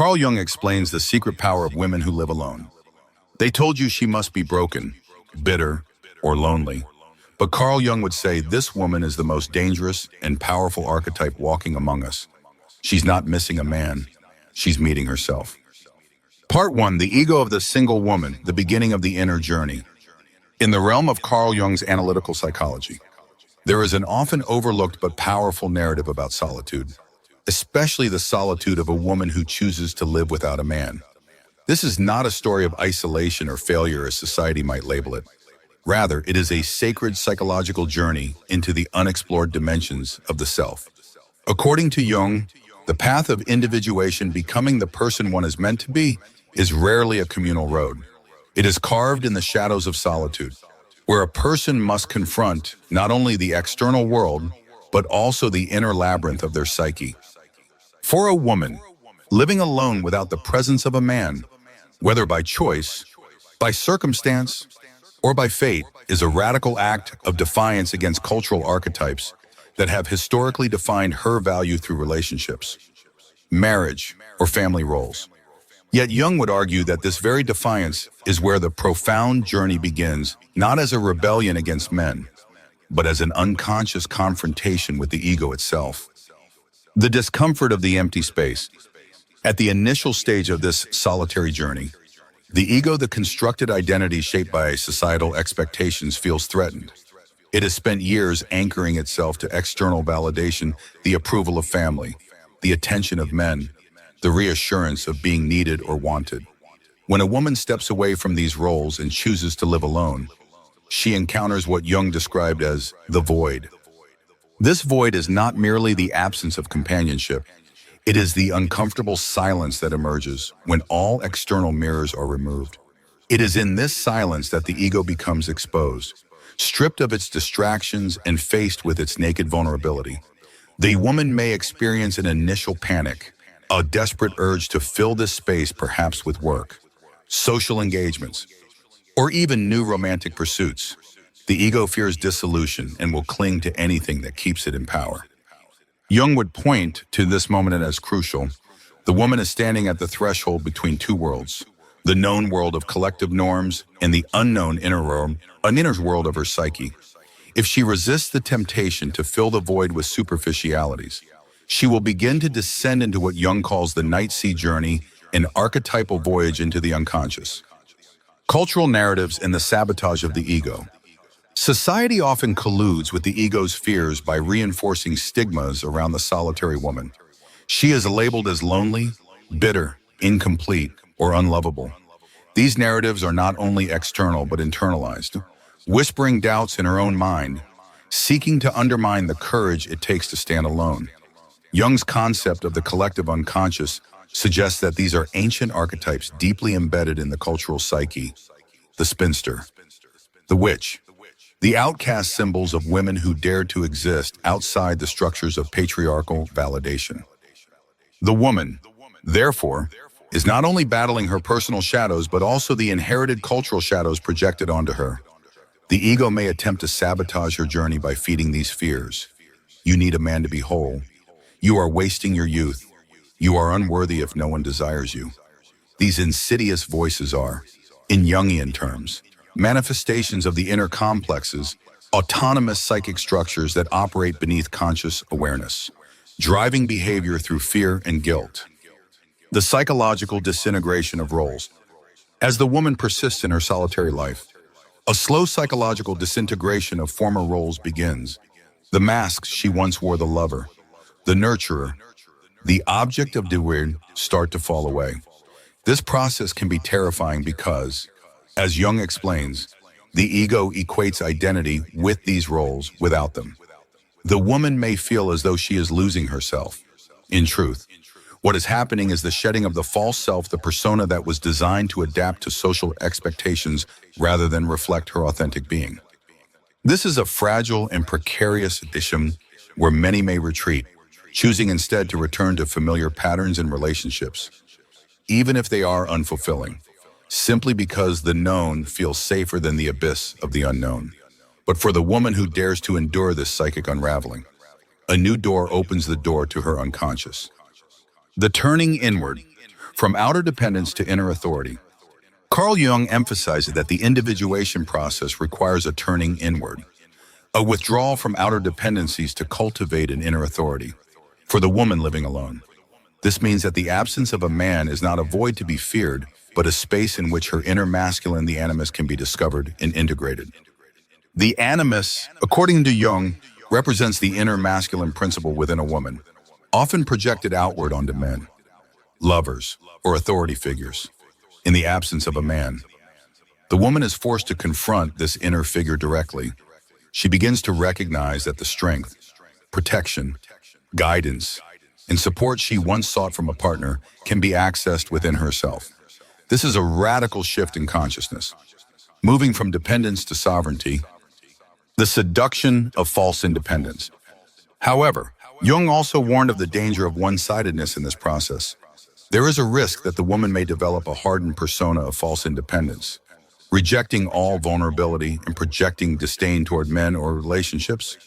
Carl Jung explains the secret power of women who live alone. They told you she must be broken, bitter, or lonely. But Carl Jung would say this woman is the most dangerous and powerful archetype walking among us. She's not missing a man. She's meeting herself. Part 1. The Ego of the Single Woman, the Beginning of the Inner Journey. In the realm of Carl Jung's analytical psychology, there is an often overlooked but powerful narrative about solitude, especially the solitude of a woman who chooses to live without a man. This is not a story of isolation or failure as society might label it. Rather, it is a sacred psychological journey into the unexplored dimensions of the self. According to Jung, the path of individuation, becoming the person one is meant to be, is rarely a communal road. It is carved in the shadows of solitude, where a person must confront not only the external world, but also the inner labyrinth of their psyche. For a woman, living alone without the presence of a man, whether by choice, by circumstance, or by fate, is a radical act of defiance against cultural archetypes that have historically defined her value through relationships, marriage, or family roles. Yet Jung would argue that this very defiance is where the profound journey begins, not as a rebellion against men, but as an unconscious confrontation with the ego itself. The discomfort of the empty space. At the initial stage of this solitary journey, the ego, the constructed identity shaped by societal expectations, feels threatened. It has spent years anchoring itself to external validation, the approval of family, the attention of men, the reassurance of being needed or wanted. When a woman steps away from these roles and chooses to live alone, she encounters what Jung described as the void. This void is not merely the absence of companionship. It is the uncomfortable silence that emerges when all external mirrors are removed. It is in this silence that the ego becomes exposed, stripped of its distractions and faced with its naked vulnerability. The woman may experience an initial panic, a desperate urge to fill this space perhaps with work, social engagements, or even new romantic pursuits. The ego fears dissolution and will cling to anything that keeps it in power. Jung would point to this moment as crucial. The woman is standing at the threshold between two worlds, the known world of collective norms and the unknown inner world, an inner world of her psyche. If she resists the temptation to fill the void with superficialities, she will begin to descend into what Jung calls the night sea journey, an archetypal voyage into the unconscious. Cultural narratives and the sabotage of the ego. Society often colludes with the ego's fears by reinforcing stigmas around the solitary woman. She is labeled as lonely, bitter, incomplete, or unlovable. These narratives are not only external but internalized, whispering doubts in her own mind, seeking to undermine the courage it takes to stand alone. Jung's concept of the collective unconscious suggests that these are ancient archetypes deeply embedded in the cultural psyche: the spinster, the witch, the outcast, symbols of women who dared to exist outside the structures of patriarchal validation. The woman, therefore, is not only battling her personal shadows but also the inherited cultural shadows projected onto her. The ego may attempt to sabotage her journey by feeding these fears. You need a man to be whole. You are wasting your youth. You are unworthy if no one desires you. These insidious voices are, in Jungian terms, manifestations of the inner complexes, autonomous psychic structures that operate beneath conscious awareness, driving behavior through fear and guilt. The psychological disintegration of roles. As the woman persists in her solitary life, a slow psychological disintegration of former roles begins. The masks she once wore, the lover, the nurturer, the object of desire, start to fall away. This process can be terrifying because, as Jung explains, the ego equates identity with these roles without them. The woman may feel as though she is losing herself. In truth, what is happening is the shedding of the false self, the persona that was designed to adapt to social expectations rather than reflect her authentic being. This is a fragile and precarious condition where many may retreat, choosing instead to return to familiar patterns and relationships, even if they are unfulfilling, simply because the known feels safer than the abyss of the unknown. But for the woman who dares to endure this psychic unraveling, a new door opens the door to her unconscious. The turning inward. From outer dependence to inner authority. Carl Jung emphasizes that the individuation process requires a turning inward, a withdrawal from outer dependencies to cultivate an inner authority. For the woman living alone, this means that the absence of a man is not a void to be feared, but a space in which her inner masculine, the animus, can be discovered and integrated. The animus, according to Jung, represents the inner masculine principle within a woman, often projected outward onto men, lovers, or authority figures. In the absence of a man, the woman is forced to confront this inner figure directly. She begins to recognize that the strength, protection, guidance, and support she once sought from a partner can be accessed within herself. This is a radical shift in consciousness, moving from dependence to sovereignty, the seduction of false independence. However, Jung also warned of the danger of one-sidedness in this process. There is a risk that the woman may develop a hardened persona of false independence, rejecting all vulnerability and projecting disdain toward men or relationships.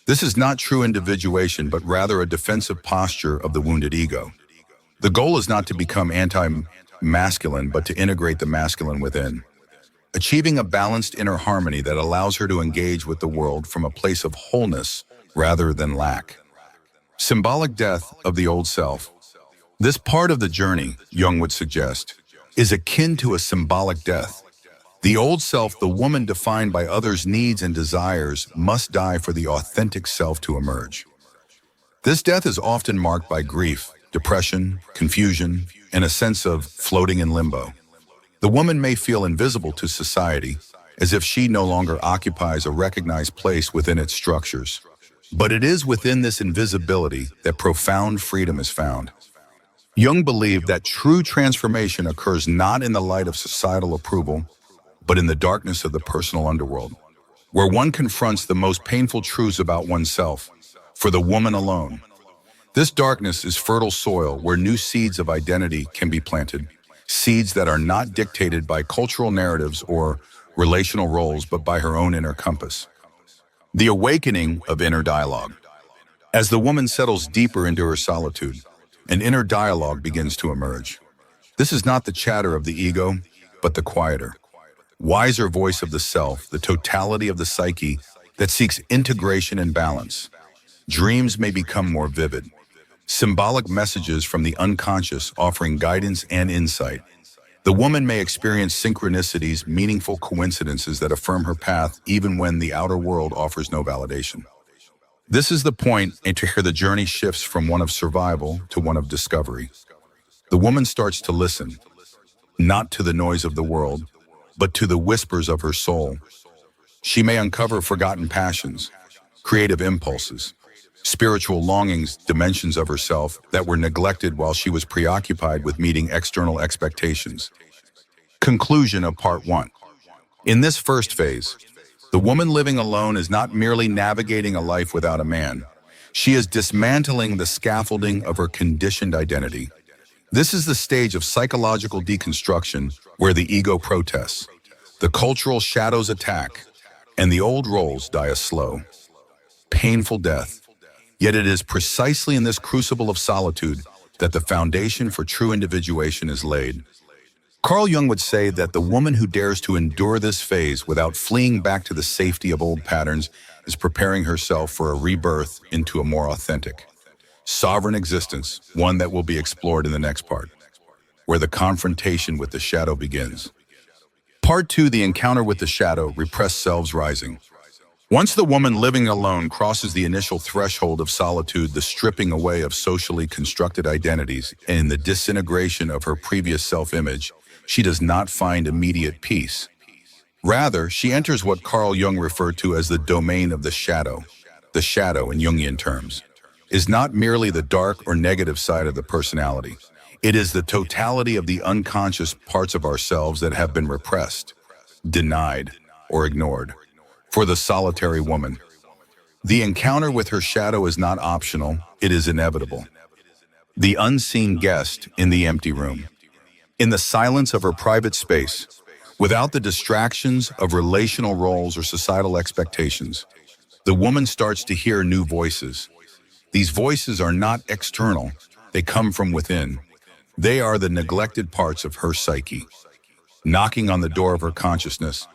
This is not true individuation, but rather a defensive posture of the wounded ego. The goal is not to become anti-masculine, but to integrate the masculine within, achieving a balanced inner harmony that allows her to engage with the world from a place of wholeness rather than lack. Symbolic death of the old self. This part of the journey, Jung would suggest, is akin to a symbolic death. The old self, the woman defined by others' needs and desires, must die for the authentic self to emerge. This death is often marked by grief, depression, confusion, and a sense of floating in limbo. The woman may feel invisible to society, as if she no longer occupies a recognized place within its structures. But it is within this invisibility that profound freedom is found. Jung believed that true transformation occurs not in the light of societal approval, but in the darkness of the personal underworld, where one confronts the most painful truths about oneself. For the woman alone, this darkness is fertile soil where new seeds of identity can be planted, seeds that are not dictated by cultural narratives or relational roles, but by her own inner compass. The awakening of inner dialogue. As the woman settles deeper into her solitude, an inner dialogue begins to emerge. This is not the chatter of the ego, but the quieter, wiser voice of the self, the totality of the psyche that seeks integration and balance. Dreams may become more vivid, symbolic messages from the unconscious offering guidance and insight. The woman may experience synchronicities, meaningful coincidences that affirm her path even when the outer world offers no validation. This is the point into where the journey shifts from one of survival to one of discovery. The woman starts to listen, not to the noise of the world, but to the whispers of her soul. She may uncover forgotten passions, creative impulses, spiritual longings, dimensions of herself that were neglected while she was preoccupied with meeting external expectations. Conclusion of Part 1. In this first phase, the woman living alone is not merely navigating a life without a man. She is dismantling the scaffolding of her conditioned identity. This is the stage of psychological deconstruction where the ego protests, the cultural shadows attack, and the old roles die a slow, painful death. Yet it is precisely in this crucible of solitude that the foundation for true individuation is laid. Carl Jung would say that the woman who dares to endure this phase without fleeing back to the safety of old patterns is preparing herself for a rebirth into a more authentic, sovereign existence, one that will be explored in the next part, where the confrontation with the shadow begins. Part 2, the encounter with the shadow, repressed selves rising. Once the woman living alone crosses the initial threshold of solitude, the stripping away of socially constructed identities and the disintegration of her previous self-image, she does not find immediate peace. Rather, she enters what Carl Jung referred to as the domain of the shadow. The shadow, in Jungian terms, is not merely the dark or negative side of the personality. It is the totality of the unconscious parts of ourselves that have been repressed, denied, or ignored. For the solitary woman, the encounter with her shadow is not optional, it is inevitable. The unseen guest in the empty room. In the silence of her private space, without the distractions of relational roles or societal expectations, the woman starts to hear new voices. These voices are not external, they come from within. They are the neglected parts of her psyche. Knocking on the door of her consciousness,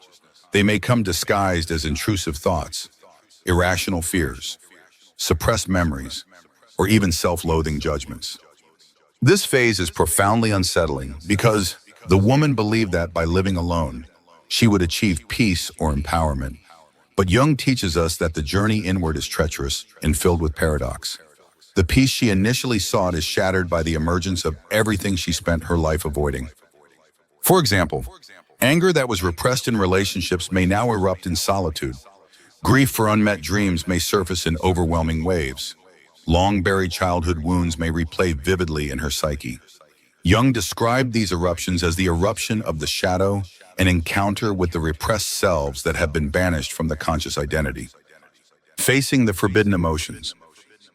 they may come disguised as intrusive thoughts, irrational fears, suppressed memories, or even self-loathing judgments. This phase is profoundly unsettling because the woman believed that by living alone, she would achieve peace or empowerment. But Jung teaches us that the journey inward is treacherous and filled with paradox. The peace she initially sought is shattered by the emergence of everything she spent her life avoiding. For example, anger that was repressed in relationships may now erupt in solitude. Grief for unmet dreams may surface in overwhelming waves. Long-buried childhood wounds may replay vividly in her psyche. Jung described these eruptions as the eruption of the shadow, an encounter with the repressed selves that have been banished from the conscious identity. Facing the forbidden emotions.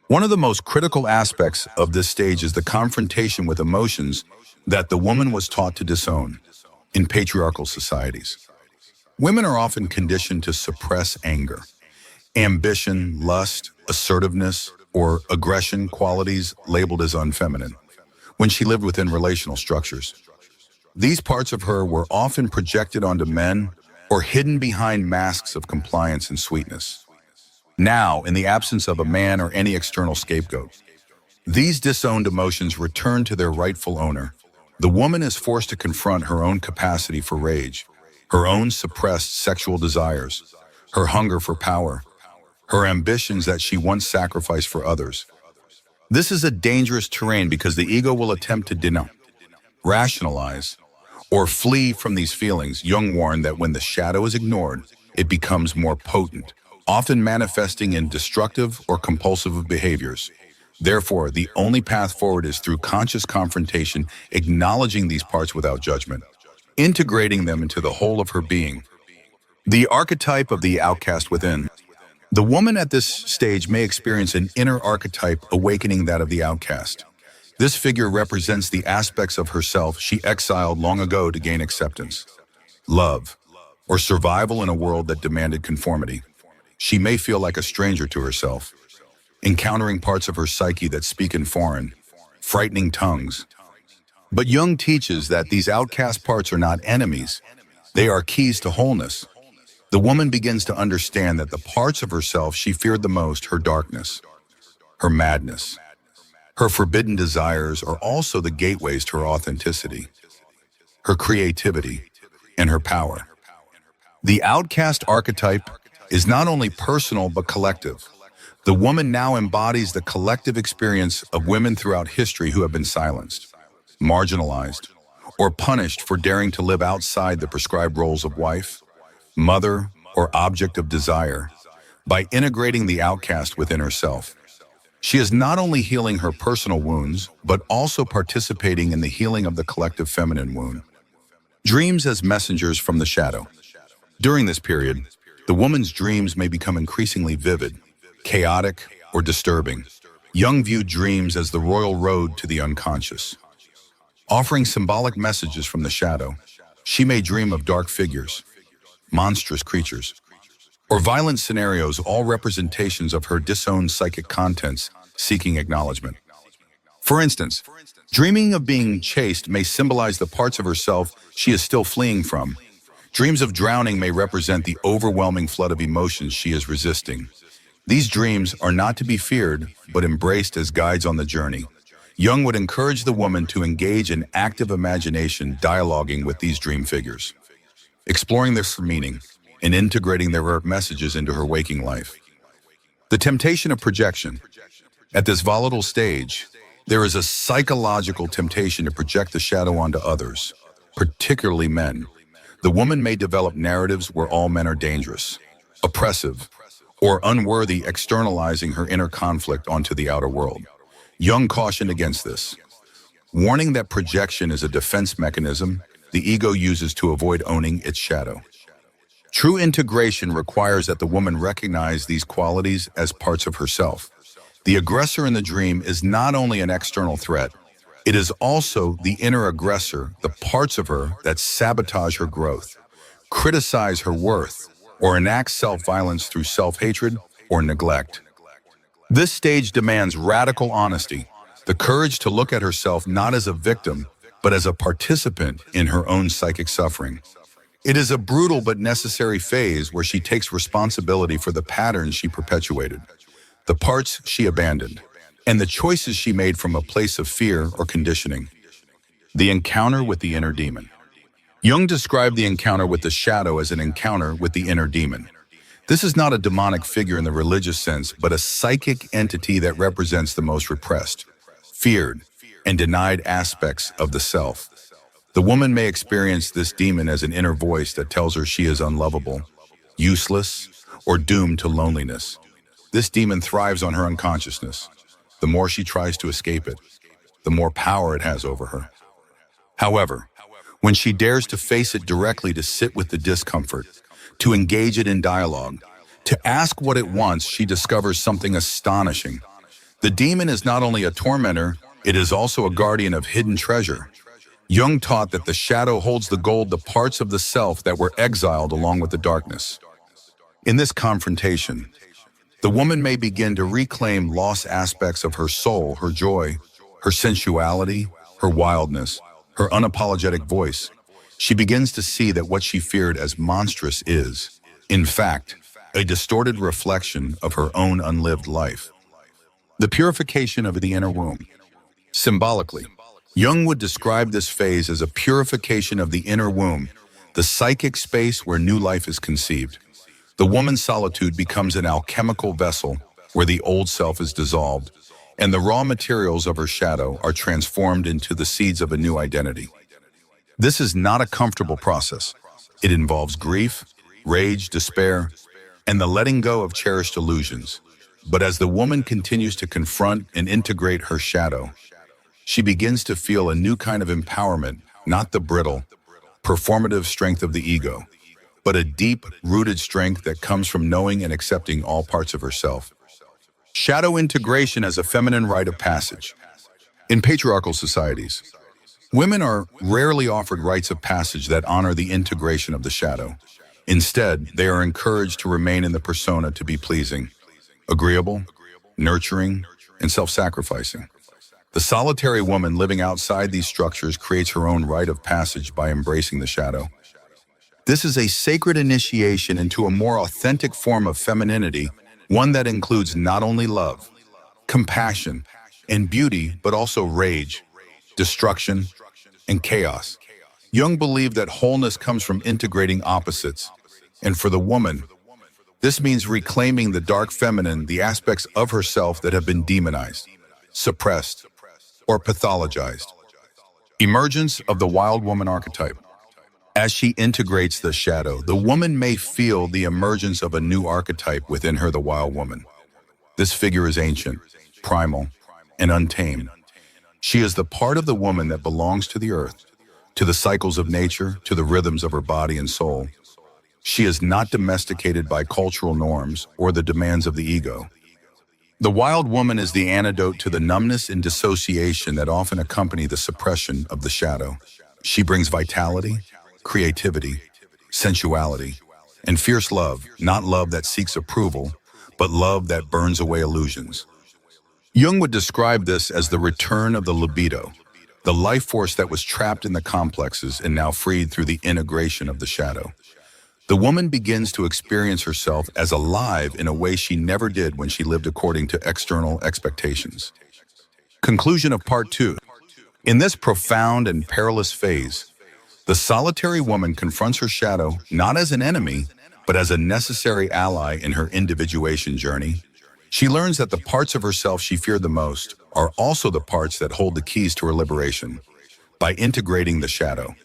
One of the most critical aspects of this stage is the confrontation with emotions that the woman was taught to disown in patriarchal societies. Women are often conditioned to suppress anger, ambition, lust, assertiveness, or aggression, qualities labeled as unfeminine, when she lived within relational structures. These parts of her were often projected onto men or hidden behind masks of compliance and sweetness. Now, in the absence of a man or any external scapegoat, these disowned emotions return to their rightful owner. The woman is forced to confront her own capacity for rage, her own suppressed sexual desires, her hunger for power, her ambitions that she once sacrificed for others. This is a dangerous terrain because the ego will attempt to deny, rationalize, or flee from these feelings. Jung warned that when the shadow is ignored, it becomes more potent, often manifesting in destructive or compulsive behaviors. Therefore, the only path forward is through conscious confrontation, acknowledging these parts without judgment, integrating them into the whole of her being. The archetype of the outcast within. The woman at this stage may experience an inner archetype awakening that of the outcast. This figure represents the aspects of herself she exiled long ago to gain acceptance, love, or survival in a world that demanded conformity. She may feel like a stranger to herself, encountering parts of her psyche that speak in foreign, frightening tongues. But Jung teaches that these outcast parts are not enemies. They are keys to wholeness. The woman begins to understand that the parts of herself she feared the most, her darkness, her madness, her forbidden desires, are also the gateways to her authenticity, her creativity, and her power. The outcast archetype is not only personal but collective. The woman now embodies the collective experience of women throughout history who have been silenced, marginalized, or punished for daring to live outside the prescribed roles of wife, mother, or object of desire. By integrating the outcast within herself, she is not only healing her personal wounds, but also participating in the healing of the collective feminine wound. Dreams as messengers from the shadow. During this period, the woman's dreams may become increasingly vivid, chaotic, or disturbing. Jung viewed dreams as the royal road to the unconscious. Offering symbolic messages from the shadow, she may dream of dark figures, monstrous creatures, or violent scenarios, all representations of her disowned psychic contents seeking acknowledgement. For instance, dreaming of being chased may symbolize the parts of herself she is still fleeing from. Dreams of drowning may represent the overwhelming flood of emotions she is resisting. These dreams are not to be feared, but embraced as guides on the journey. Jung would encourage the woman to engage in active imagination, dialoguing with these dream figures, exploring their meaning, and integrating their messages into her waking life. The temptation of projection. At this volatile stage, there is a psychological temptation to project the shadow onto others, particularly men. The woman may develop narratives where all men are dangerous, oppressive, or unworthy, externalizing her inner conflict onto the outer world. Jung cautioned against this, warning that projection is a defense mechanism the ego uses to avoid owning its shadow. True integration requires that the woman recognize these qualities as parts of herself. The aggressor in the dream is not only an external threat, it is also the inner aggressor, the parts of her that sabotage her growth, criticize her worth, or enact self-violence through self-hatred or neglect. This stage demands radical honesty. the courage to look at herself not as a victim, but as a participant in her own psychic suffering. It is a brutal but necessary phase where she takes responsibility for the patterns she perpetuated, the parts she abandoned, and the choices she made from a place of fear or conditioning. The encounter with the inner demon. Jung described the encounter with the shadow as an encounter with the inner demon. This is not a demonic figure in the religious sense, but a psychic entity that represents the most repressed, feared, and denied aspects of the self. The woman may experience this demon as an inner voice that tells her she is unlovable, useless, or doomed to loneliness. This demon thrives on her unconsciousness. The more she tries to escape it, the more power it has over her. However, when she dares to face it directly, to sit with the discomfort, to engage it in dialogue, to ask what it wants, she discovers something astonishing. The demon is not only a tormentor, it is also a guardian of hidden treasure. Jung taught that the shadow holds the gold, the parts of the self that were exiled along with the darkness. In this confrontation, the woman may begin to reclaim lost aspects of her soul, her joy, her sensuality, her wildness, her unapologetic voice. She begins to see that what she feared as monstrous is, in fact, a distorted reflection of her own unlived life. The purification of the inner womb. Symbolically, Jung would describe this phase as a purification of the inner womb, the psychic space where new life is conceived. The woman's solitude becomes an alchemical vessel where the old self is dissolved, and the raw materials of her shadow are transformed into the seeds of a new identity. This is not a comfortable process. It involves grief, rage, despair, and the letting go of cherished illusions. But as the woman continues to confront and integrate her shadow, she begins to feel a new kind of empowerment, not the brittle, performative strength of the ego, but a deep-rooted strength that comes from knowing and accepting all parts of herself. Shadow integration as a feminine rite of passage. In patriarchal societies, women are rarely offered rites of passage that honor the integration of the shadow. Instead, they are encouraged to remain in the persona, to be pleasing, agreeable, nurturing, and self-sacrificing. The solitary woman living outside these structures creates her own rite of passage by embracing the shadow. This is a sacred initiation into a more authentic form of femininity, one that includes not only love, compassion, and beauty, but also rage, destruction, and chaos. Jung believed that wholeness comes from integrating opposites, and for the woman, this means reclaiming the dark feminine, the aspects of herself that have been demonized, suppressed, or pathologized. Emergence of the wild woman archetype. As she integrates the shadow, the woman may feel the emergence of a new archetype within her, the wild woman. This figure is ancient, primal, and untamed. She is the part of the woman that belongs to the earth, to the cycles of nature, to the rhythms of her body and soul. She is not domesticated by cultural norms or the demands of the ego. The wild woman is the antidote to the numbness and dissociation that often accompany the suppression of the shadow. She brings vitality, creativity, sensuality, and fierce love, not love that seeks approval, but love that burns away illusions. Jung would describe this as the return of the libido, the life force that was trapped in the complexes and now freed through the integration of the shadow. The woman begins to experience herself as alive in a way she never did when she lived according to external expectations. Conclusion of Part 2. In this profound and perilous phase, the solitary woman confronts her shadow not as an enemy, but as a necessary ally in her individuation journey. She learns that the parts of herself she feared the most are also the parts that hold the keys to her liberation. By integrating the shadow,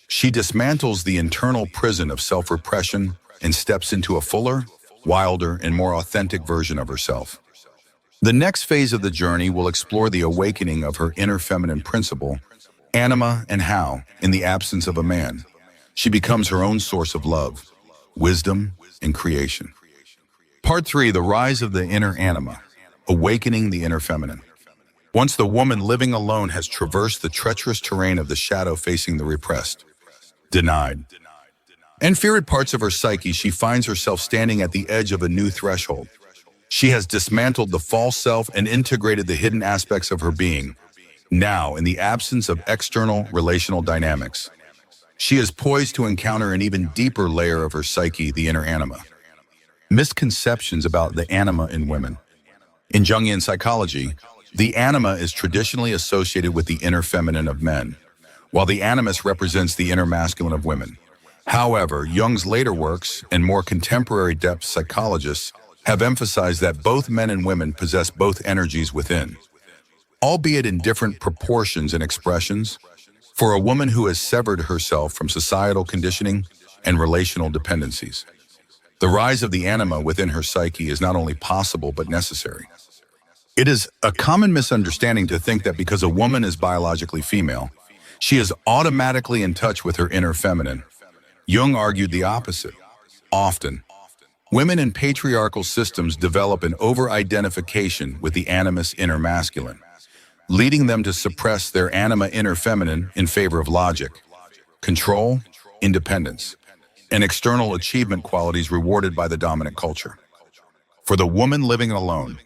she dismantles the internal prison of self-repression and steps into a fuller, wilder, and more authentic version of herself. The next phase of the journey will explore the awakening of her inner feminine principle, Anima, and how, in the absence of a man, she becomes her own source of love, wisdom, and creation. Part 3, the rise of the inner Anima, awakening the inner feminine. Once the woman living alone has traversed the treacherous terrain of the shadow facing the repressed, denied, and feared parts of her psyche, she finds herself standing at the edge of a new threshold. She has dismantled the false self and integrated the hidden aspects of her being. Now, in the absence of external relational dynamics, she is poised to encounter an even deeper layer of her psyche, the inner anima. Misconceptions about the anima in women. In Jungian psychology, the anima is traditionally associated with the inner feminine of men, while the animus represents the inner masculine of women. However, Jung's later works and more contemporary depth psychologists have emphasized that both men and women possess both energies within, albeit in different proportions and expressions. For a woman who has severed herself from societal conditioning and relational dependencies, the rise of the anima within her psyche is not only possible but necessary. It is a common misunderstanding to think that because a woman is biologically female, she is automatically in touch with her inner feminine. Jung argued the opposite. Often, women in patriarchal systems develop an over-identification with the animus inner masculine, leading them to suppress their anima inner feminine in favor of logic, control, independence, and external achievement qualities rewarded by the dominant culture. For the woman living alone,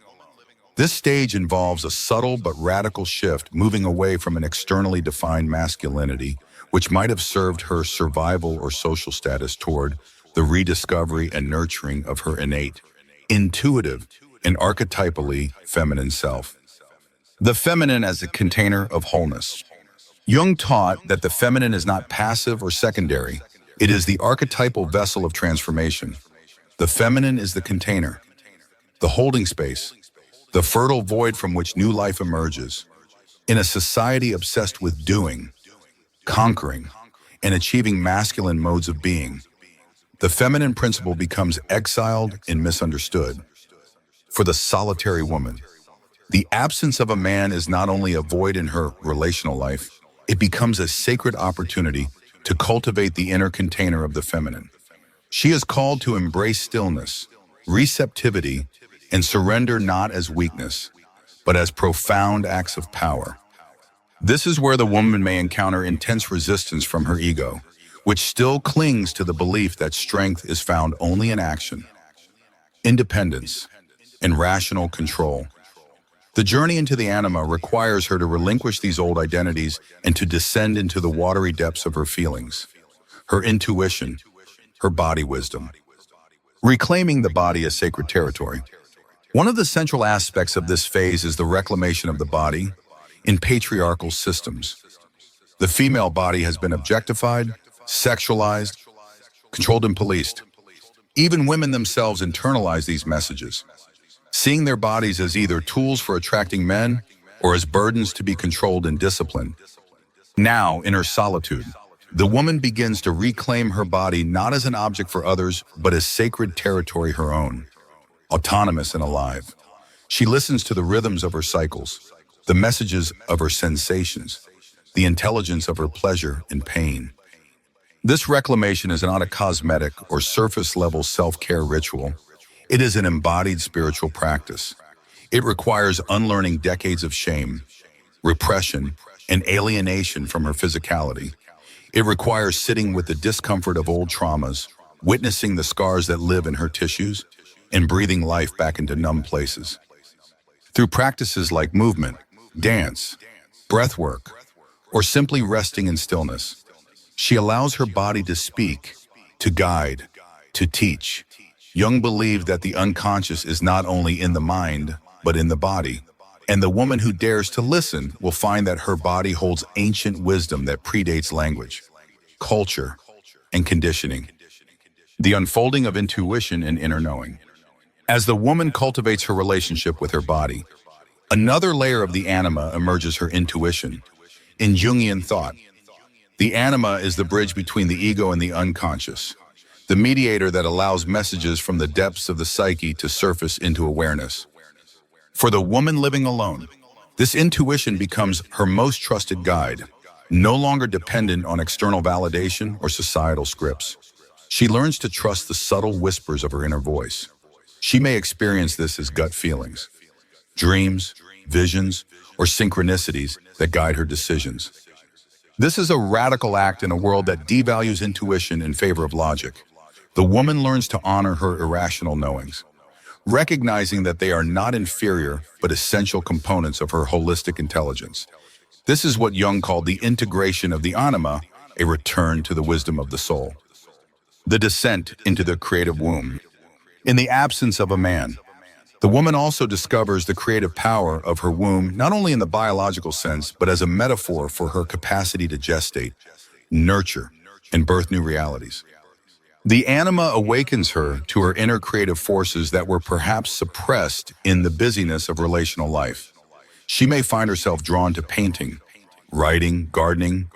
this stage involves a subtle but radical shift, moving away from an externally defined masculinity, which might have served her survival or social status, toward the rediscovery and nurturing of her innate, intuitive, and archetypally feminine self. The feminine as a container of wholeness. Jung taught that the feminine is not passive or secondary. It is the archetypal vessel of transformation. The feminine is the container, the holding space, the fertile void from which new life emerges. In a society obsessed with doing, conquering, and achieving masculine modes of being, the feminine principle becomes exiled and misunderstood. For the solitary woman, the absence of a man is not only a void in her relational life, it becomes a sacred opportunity to cultivate the inner container of the feminine. She is called to embrace stillness, receptivity, and surrender, not as weakness, but as profound acts of power. This is where the woman may encounter intense resistance from her ego, which still clings to the belief that strength is found only in action, independence, and rational control. The journey into the anima requires her to relinquish these old identities and to descend into the watery depths of her feelings, her intuition, her body wisdom. Reclaiming the body as sacred territory. One of the central aspects of this phase is the reclamation of the body in patriarchal systems. The female body has been objectified, sexualized, controlled, and policed. Even women themselves internalize these messages, seeing their bodies as either tools for attracting men or as burdens to be controlled and disciplined. Now, in her solitude, the woman begins to reclaim her body not as an object for others, but as sacred territory her own, autonomous and alive. She listens to the rhythms of her cycles, the messages of her sensations, the intelligence of her pleasure and pain. This reclamation is not a cosmetic or surface-level self-care ritual. It is an embodied spiritual practice. It requires unlearning decades of shame, repression, and alienation from her physicality. It requires sitting with the discomfort of old traumas, witnessing the scars that live in her tissues, and breathing life back into numb places. Through practices like movement, dance, breath work, or simply resting in stillness, she allows her body to speak, to guide, to teach. Jung believed that the unconscious is not only in the mind, but in the body. And the woman who dares to listen will find that her body holds ancient wisdom that predates language, culture, and conditioning. The unfolding of intuition and inner knowing. As the woman cultivates her relationship with her body, another layer of the anima emerges: her intuition. In Jungian thought, the anima is the bridge between the ego and the unconscious, the mediator that allows messages from the depths of the psyche to surface into awareness. For the woman living alone, this intuition becomes her most trusted guide, no longer dependent on external validation or societal scripts. She learns to trust the subtle whispers of her inner voice. She may experience this as gut feelings, dreams, visions, or synchronicities that guide her decisions. This is a radical act in a world that devalues intuition in favor of logic. The woman learns to honor her irrational knowings, recognizing that they are not inferior but essential components of her holistic intelligence. This is what Jung called the integration of the anima, a return to the wisdom of the soul. The descent into the creative womb. In the absence of a man, the woman also discovers the creative power of her womb, not only in the biological sense, but as a metaphor for her capacity to gestate, nurture, and birth new realities. The anima awakens her to her inner creative forces that were perhaps suppressed in the busyness of relational life. She may find herself drawn to painting, writing, gardening,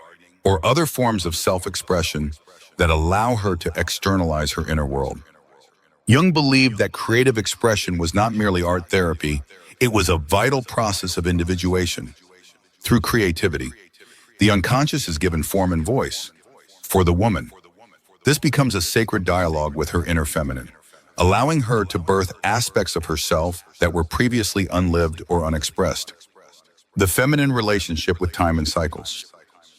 or other forms of self-expression that allow her to externalize her inner world. Jung believed that creative expression was not merely art therapy, it was a vital process of individuation. Through creativity, the unconscious is given form and voice. For the woman, this becomes a sacred dialogue with her inner feminine, allowing her to birth aspects of herself that were previously unlived or unexpressed. The feminine relationship with time and cycles.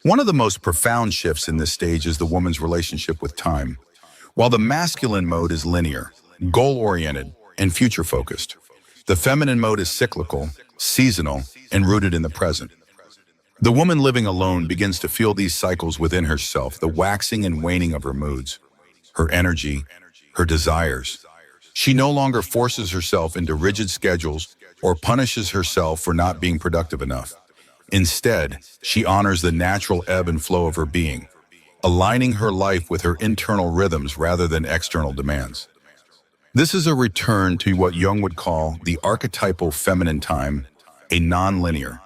One of the most profound shifts in this stage is the woman's relationship with time. While the masculine mode is linear, goal-oriented, and future-focused, the feminine mode is cyclical, seasonal, and rooted in the present. The woman living alone begins to feel these cycles within herself, the waxing and waning of her moods, her energy, her desires. She no longer forces herself into rigid schedules or punishes herself for not being productive enough. Instead, she honors the natural ebb and flow of her being, aligning her life with her internal rhythms rather than external demands. This is a return to what Jung would call the archetypal feminine time, a non-linear,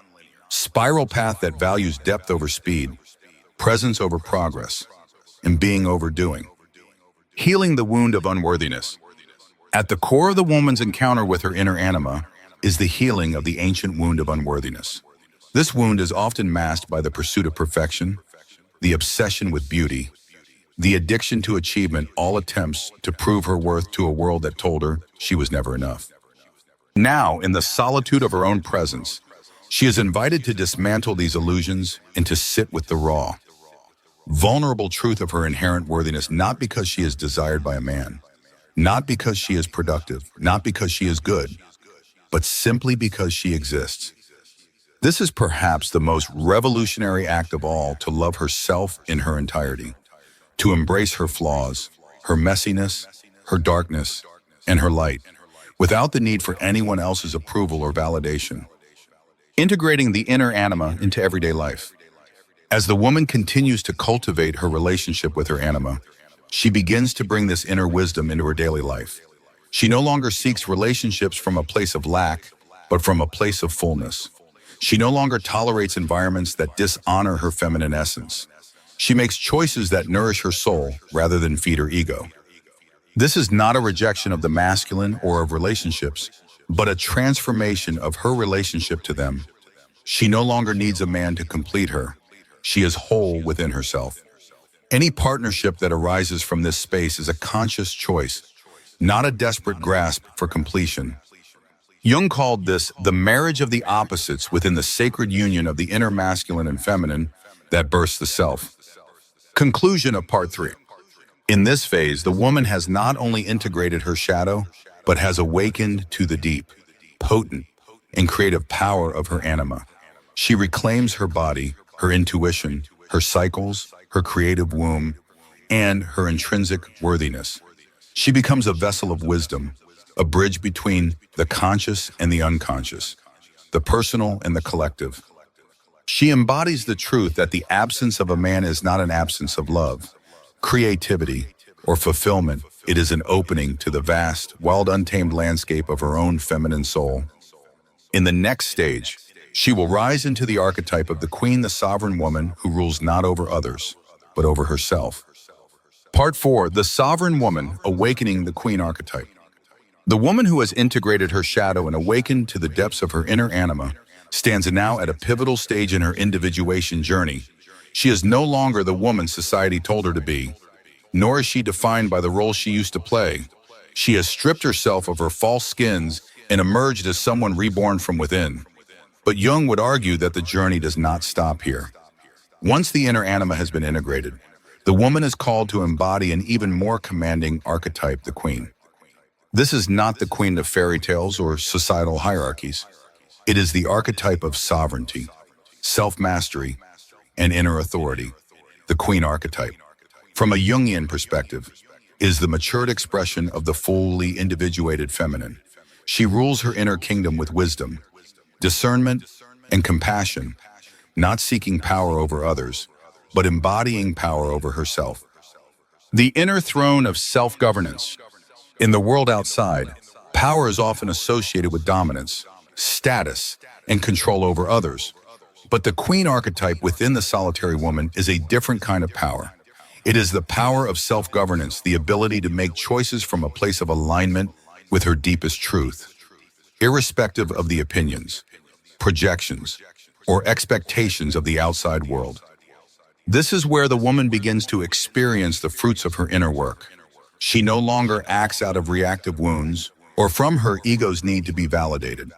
spiral path that values depth over speed, presence over progress, and being over doing. Healing the wound of unworthiness. At the core of the woman's encounter with her inner anima is the healing of the ancient wound of unworthiness. This wound is often masked by the pursuit of perfection, the obsession with beauty, the addiction to achievement, all attempts to prove her worth to a world that told her she was never enough. Now, in the solitude of her own presence, she is invited to dismantle these illusions and to sit with the raw, vulnerable truth of her inherent worthiness, not because she is desired by a man, not because she is productive, not because she is good, but simply because she exists. This is perhaps the most revolutionary act of all, to love herself in her entirety, to embrace her flaws, her messiness, her darkness, and her light, without the need for anyone else's approval or validation. Integrating the inner anima into everyday life. As the woman continues to cultivate her relationship with her anima, she begins to bring this inner wisdom into her daily life. She no longer seeks relationships from a place of lack, but from a place of fullness. She no longer tolerates environments that dishonor her feminine essence. She makes choices that nourish her soul rather than feed her ego. This is not a rejection of the masculine or of relationships, but a transformation of her relationship to them. She no longer needs a man to complete her. She is whole within herself. Any partnership that arises from this space is a conscious choice, not a desperate grasp for completion. Jung called this the marriage of the opposites within the sacred union of the inner masculine and feminine that births the self. Conclusion of part 3. In this phase, the woman has not only integrated her shadow, but has awakened to the deep, potent, and creative power of her anima. She reclaims her body, her intuition, her cycles, her creative womb, and her intrinsic worthiness. She becomes a vessel of wisdom, a bridge between the conscious and the unconscious, the personal and the collective. She embodies the truth that the absence of a man is not an absence of love, creativity, or fulfillment. It is an opening to the vast, wild, untamed landscape of her own feminine soul. In the next stage, she will rise into the archetype of the queen, the sovereign woman who rules not over others, but over herself. Part 4, the sovereign woman awakening the queen archetype. The woman who has integrated her shadow and awakened to the depths of her inner anima stands now at a pivotal stage in her individuation journey. She is no longer the woman society told her to be, nor is she defined by the role she used to play. She has stripped herself of her false skins and emerged as someone reborn from within. But Jung would argue that the journey does not stop here. Once the inner anima has been integrated, the woman is called to embody an even more commanding archetype, the queen. This is not the queen of fairy tales or societal hierarchies. It is the archetype of sovereignty, self-mastery, and inner authority, the queen archetype. From a Jungian perspective, is the matured expression of the fully individuated feminine. She rules her inner kingdom with wisdom, discernment, and compassion, not seeking power over others, but embodying power over herself. The inner throne of self-governance. In the world outside, power is often associated with dominance, status, and control over others. But the queen archetype within the solitary woman is a different kind of power. It is the power of self-governance, the ability to make choices from a place of alignment with her deepest truth, irrespective of the opinions, projections, or expectations of the outside world. This is where the woman begins to experience the fruits of her inner work. She no longer acts out of reactive wounds or from her ego's need to be validated.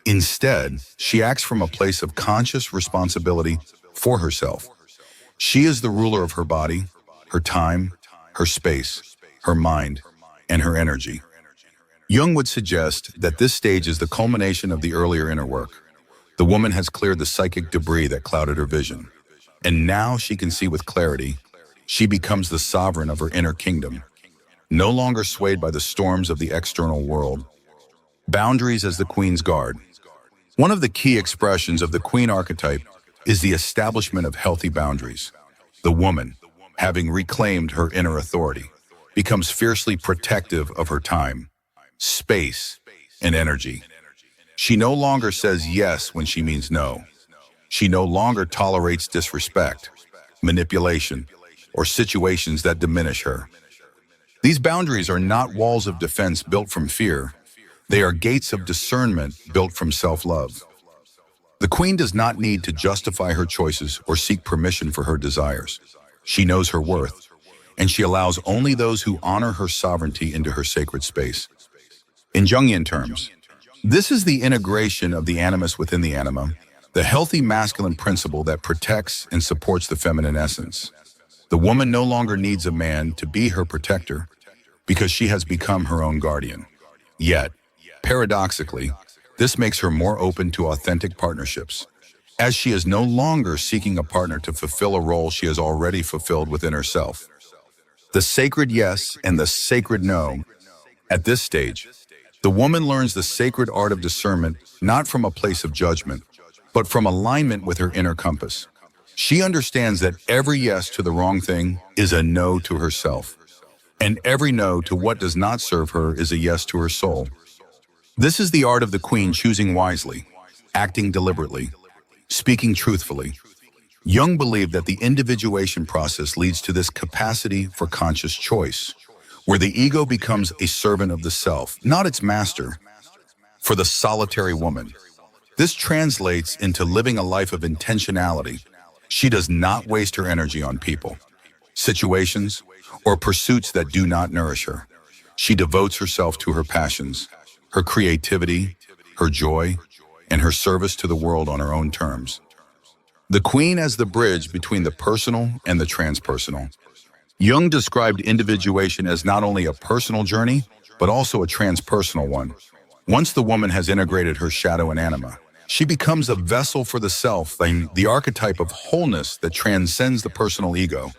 Instead, she acts from a place of conscious responsibility for herself. She is the ruler of her body, her time, her space, her mind, and her energy. Jung would suggest that this stage is the culmination of the earlier inner work. The woman has cleared the psychic debris that clouded her vision, and now she can see with clarity. She becomes the sovereign of her inner kingdom, no longer swayed by the storms of the external world. Boundaries as the queen's guard. One of the key expressions of the queen archetype is the establishment of healthy boundaries. The woman, having reclaimed her inner authority, becomes fiercely protective of her time, space, and energy. She no longer says yes when she means no. She no longer tolerates disrespect, manipulation, or situations that diminish her. These boundaries are not walls of defense built from fear. They are gates of discernment built from self-love. The queen does not need to justify her choices or seek permission for her desires. She knows her worth, and she allows only those who honor her sovereignty into her sacred space. In Jungian terms, this is the integration of the animus within the anima, the healthy masculine principle that protects and supports the feminine essence. The woman no longer needs a man to be her protector because she has become her own guardian. Yet, paradoxically, this makes her more open to authentic partnerships, as she is no longer seeking a partner to fulfill a role she has already fulfilled within herself. The sacred yes and the sacred no. At this stage, the woman learns the sacred art of discernment not from a place of judgment, but from alignment with her inner compass. She understands that every yes to the wrong thing is a no to herself, and every no to what does not serve her is a yes to her soul. This is the art of the queen choosing wisely, acting deliberately, speaking truthfully. Jung believed that the individuation process leads to this capacity for conscious choice, where the ego becomes a servant of the self, not its master. For the solitary woman, this translates into living a life of intentionality. She does not waste her energy on people, situations, or pursuits that do not nourish her. She devotes herself to her passions, her creativity, her joy, and her service to the world on her own terms. The queen as the bridge between the personal and the transpersonal. Jung described individuation as not only a personal journey, but also a transpersonal one. Once the woman has integrated her shadow and anima, she becomes a vessel for the self, the archetype of wholeness that transcends the personal ego.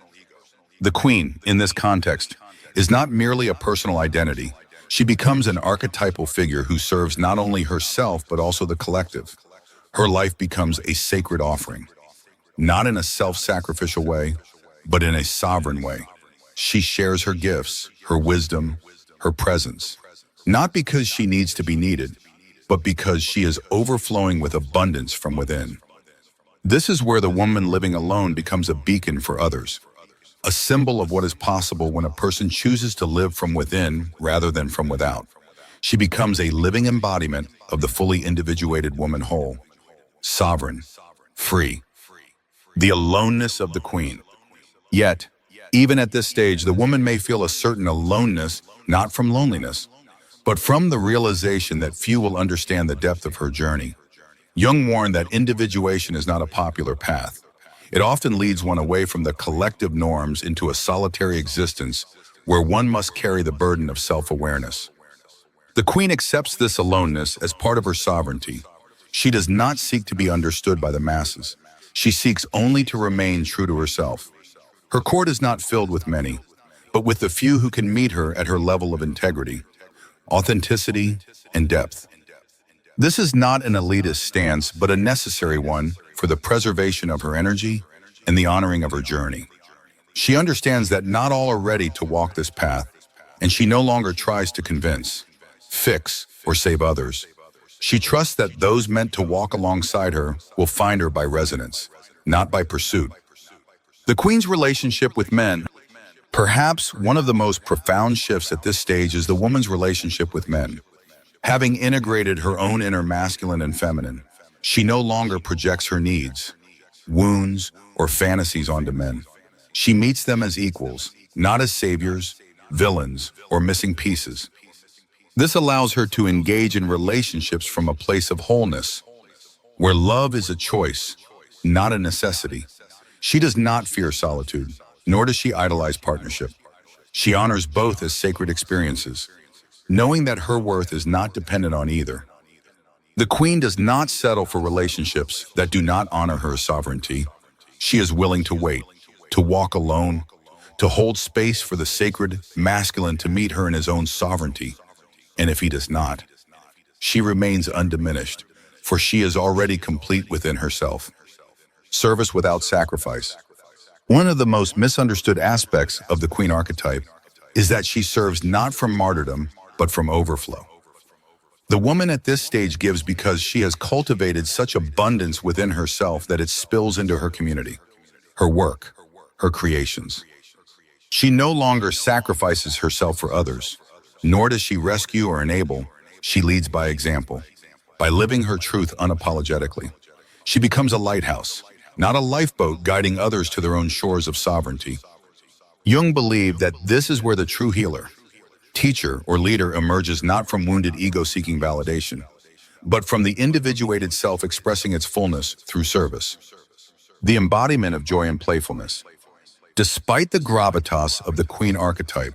The queen, in this context, is not merely a personal identity. She becomes an archetypal figure who serves not only herself, but also the collective. Her life becomes a sacred offering, not in a self-sacrificial way, but in a sovereign way. She shares her gifts, her wisdom, her presence, not because she needs to be needed, but because she is overflowing with abundance from within. This is where the woman living alone becomes a beacon for others, a symbol of what is possible when a person chooses to live from within rather than from without. She becomes a living embodiment of the fully individuated woman whole, sovereign, free. The aloneness of the queen. Yet, even at this stage, the woman may feel a certain aloneness, not from loneliness, but from the realization that few will understand the depth of her journey. Jung warned that individuation is not a popular path. It often leads one away from the collective norms into a solitary existence where one must carry the burden of self-awareness. The queen accepts this aloneness as part of her sovereignty. She does not seek to be understood by the masses. She seeks only to remain true to herself. Her court is not filled with many, but with the few who can meet her at her level of integrity, authenticity, and depth. This is not an elitist stance, but a necessary one for the preservation of her energy and the honoring of her journey. She understands that not all are ready to walk this path, and she no longer tries to convince, fix, or save others. She trusts that those meant to walk alongside her will find her by resonance, not by pursuit. The Queen's relationship with men. Perhaps one of the most profound shifts at this stage is the woman's relationship with men. Having integrated her own inner masculine and feminine, she no longer projects her needs, wounds, or fantasies onto men. She meets them as equals, not as saviors, villains, or missing pieces. This allows her to engage in relationships from a place of wholeness, where love is a choice, not a necessity. She does not fear solitude, nor does she idolize partnership. She honors both as sacred experiences, knowing that her worth is not dependent on either. The Queen does not settle for relationships that do not honor her sovereignty. She is willing to wait, to walk alone, to hold space for the sacred masculine to meet her in his own sovereignty. And if he does not, she remains undiminished, for she is already complete within herself. Service without sacrifice. One of the most misunderstood aspects of the Queen archetype is that she serves not from martyrdom, but from overflow. The woman at this stage gives because she has cultivated such abundance within herself that it spills into her community, her work, her creations. She no longer sacrifices herself for others, nor does she rescue or enable. She leads by example. By living her truth unapologetically, she becomes a lighthouse, not a lifeboat guiding others to their own shores of sovereignty. Jung believed that this is where the true healer, teacher, or leader emerges not from wounded ego-seeking validation, but from the individuated self expressing its fullness through service. The embodiment of joy and playfulness. Despite the gravitas of the Queen archetype,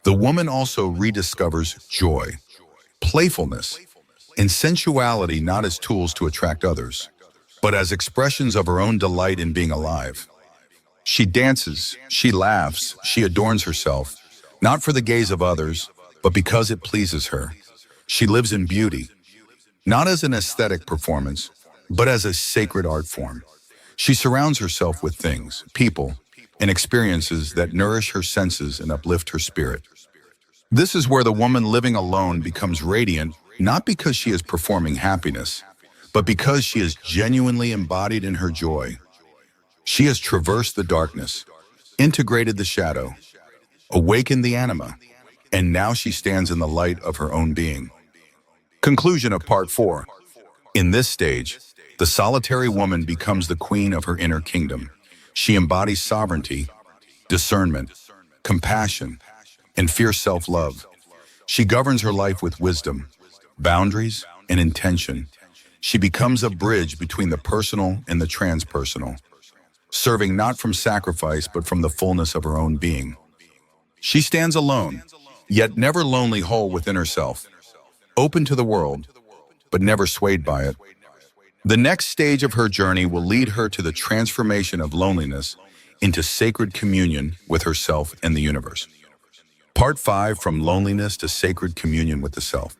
the woman also rediscovers joy, playfulness, and sensuality not as tools to attract others, but as expressions of her own delight in being alive. She dances, she laughs, she adorns herself, not for the gaze of others, but because it pleases her. She lives in beauty, not as an aesthetic performance, but as a sacred art form. She surrounds herself with things, people, and experiences that nourish her senses and uplift her spirit. This is where the woman living alone becomes radiant, not because she is performing happiness, but because she is genuinely embodied in her joy. She has traversed the darkness, integrated the shadow, awakened the anima, and now she stands in the light of her own being. Conclusion of Part 4. In this stage, the solitary woman becomes the queen of her inner kingdom. She embodies sovereignty, discernment, compassion, and fierce self-love. She governs her life with wisdom, boundaries, and intention. She becomes a bridge between the personal and the transpersonal, serving not from sacrifice but from the fullness of her own being. She stands alone, yet never lonely whole within herself, open to the world, but never swayed by it. The next stage of her journey will lead her to the transformation of loneliness into sacred communion with herself and the universe. Part 5, from loneliness to sacred communion with the self.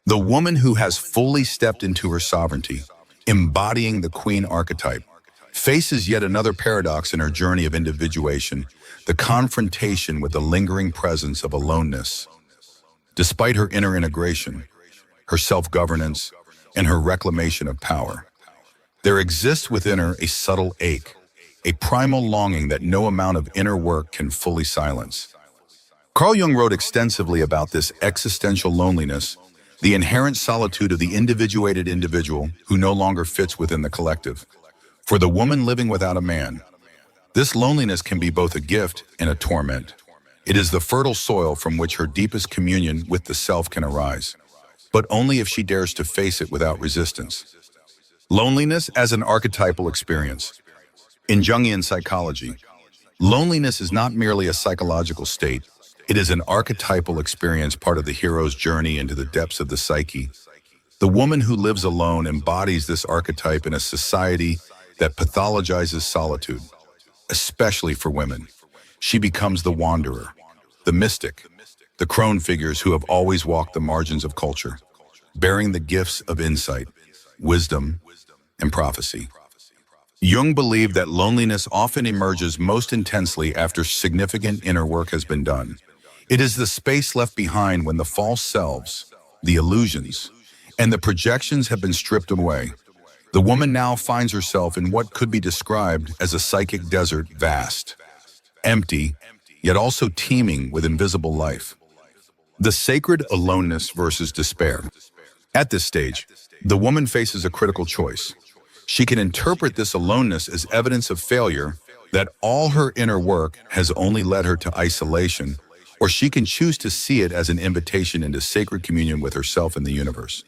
The woman who has fully stepped into her sovereignty, embodying the Queen archetype, faces yet another paradox in her journey of individuation, the confrontation with the lingering presence of aloneness. Despite her inner integration, her self-governance, and her reclamation of power, there exists within her a subtle ache, a primal longing that no amount of inner work can fully silence. Carl Jung wrote extensively about this existential loneliness, the inherent solitude of the individuated individual who no longer fits within the collective. For the woman living without a man, this loneliness can be both a gift and a torment. It is the fertile soil from which her deepest communion with the self can arise, but only if she dares to face it without resistance. Loneliness as an archetypal experience. In Jungian psychology, loneliness is not merely a psychological state, It is an archetypal experience, part of the hero's journey into the depths of the psyche. The woman who lives alone embodies this archetype in a society that pathologizes solitude, especially for women. She becomes the wanderer, the mystic, the crone figures who have always walked the margins of culture, bearing the gifts of insight, wisdom, and prophecy. Jung believed that loneliness often emerges most intensely after significant inner work has been done. It is the space left behind when the false selves, the illusions, and the projections have been stripped away. The woman now finds herself in what could be described as a psychic desert, vast, empty, yet also teeming with invisible life. The sacred aloneness versus despair. At this stage, the woman faces a critical choice. She can interpret this aloneness as evidence of failure, that all her inner work has only led her to isolation, or she can choose to see it as an invitation into sacred communion with herself and the universe.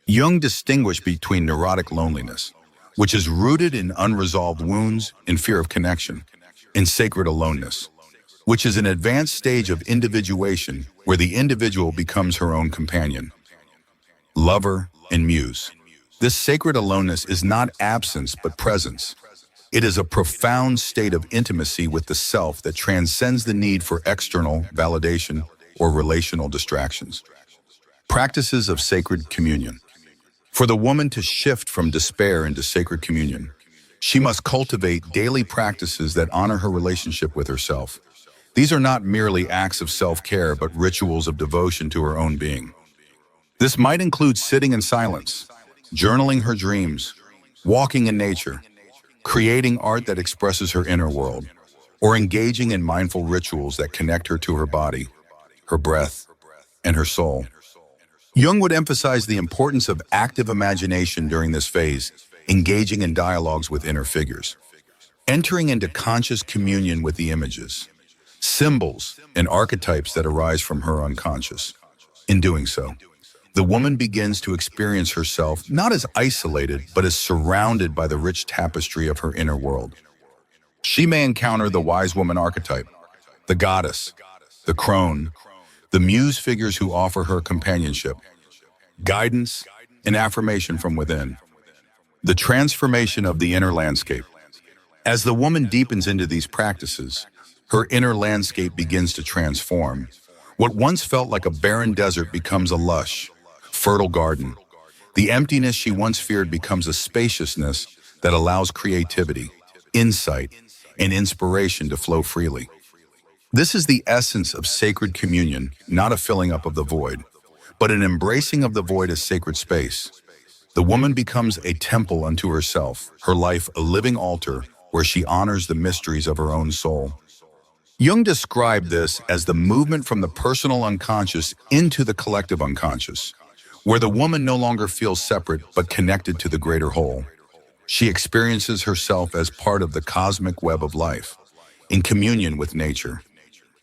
Jung distinguished between neurotic loneliness, which is rooted in unresolved wounds and fear of connection, and sacred aloneness, which is an advanced stage of individuation where the individual becomes her own companion, lover, and muse. This sacred aloneness is not absence but presence. It is a profound state of intimacy with the self that transcends the need for external validation or relational distractions. Practices of sacred communion. For the woman to shift from despair into sacred communion, she must cultivate daily practices that honor her relationship with herself. These are not merely acts of self-care, but rituals of devotion to her own being. This might include sitting in silence, journaling her dreams, walking in nature, creating art that expresses her inner world, or engaging in mindful rituals that connect her to her body, her breath, and her soul. Jung would emphasize the importance of active imagination during this phase, engaging in dialogues with inner figures, entering into conscious communion with the images, symbols, and archetypes that arise from her unconscious. In doing so, the woman begins to experience herself not as isolated, but as surrounded by the rich tapestry of her inner world. She may encounter the wise woman archetype, the goddess, the crone, the muse figures who offer her companionship, guidance, and affirmation from within. The transformation of the inner landscape. As the woman deepens into these practices, her inner landscape begins to transform. What once felt like a barren desert becomes a lush, fertile garden. The emptiness she once feared becomes a spaciousness that allows creativity, insight, and inspiration to flow freely. This is the essence of sacred communion, not a filling up of the void, but an embracing of the void as sacred space. The woman becomes a temple unto herself, her life a living altar where she honors the mysteries of her own soul. Jung described this as the movement from the personal unconscious into the collective unconscious, where the woman no longer feels separate but connected to the greater whole. She experiences herself as part of the cosmic web of life, in communion with nature,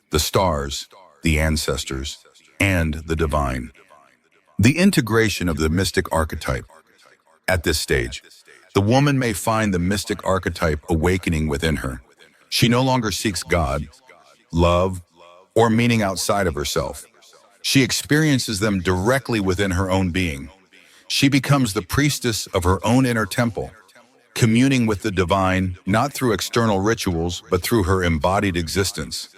the stars, the ancestors, and the divine. The integration of the mystic archetype. At this stage, the woman may find the mystic archetype awakening within her. She no longer seeks God, love, or meaning outside of herself. She experiences them directly within her own being. She becomes the priestess of her own inner temple, communing with the divine, not through external rituals, but through her embodied existence.